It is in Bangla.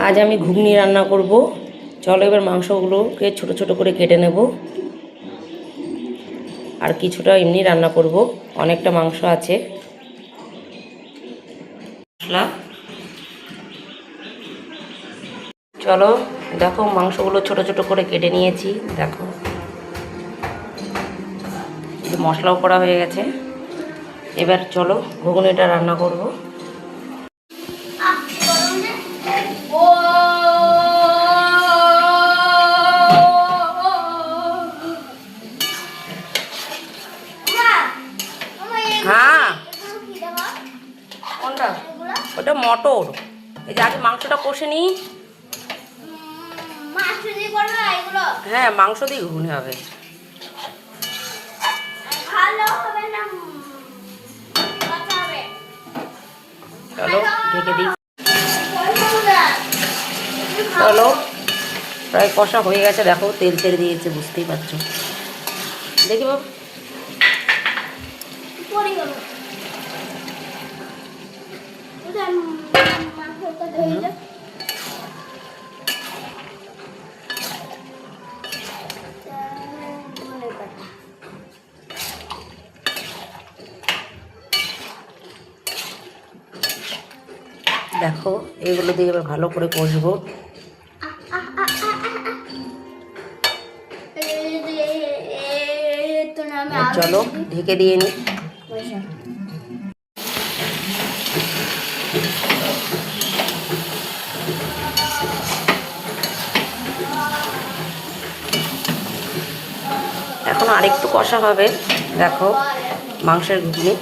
আজ আমি ঘুগনি রান্না করব। চলো এবার মাংসগুলোকে ছোট ছোট করে কেটে নেব, আর কিছুটা এমনি রান্না করব। অনেকটা মাংস আছে। মশলা, চলো দেখো মাংসগুলো ছোট ছোট করে কেটে নিয়েছি। দেখো মশলাও করা হয়ে গেছে। এবার চলো ঘুগনিটা রান্না করব। হ্যাঁ, কোনটা? ওটা মটর। এই যে আগে মাংসটা কষে নিই। হ্যাঁ, মাংস দিয়ে ঘুগনি হবে। চলো ঢেকে দিই। চলো প্রায় কষা হয়ে গেছে। দেখো তেল ছেড়ে দিয়েছে, বুঝতেই পারছো। দেখি বাবু, দেখো এগুলো দিয়ে এবার ভালো করে কষবো। চলো ঢেকে দিয়ে নি। এখন আরেকটু কষা হবে। দেখো মাংসের ঘুগনি।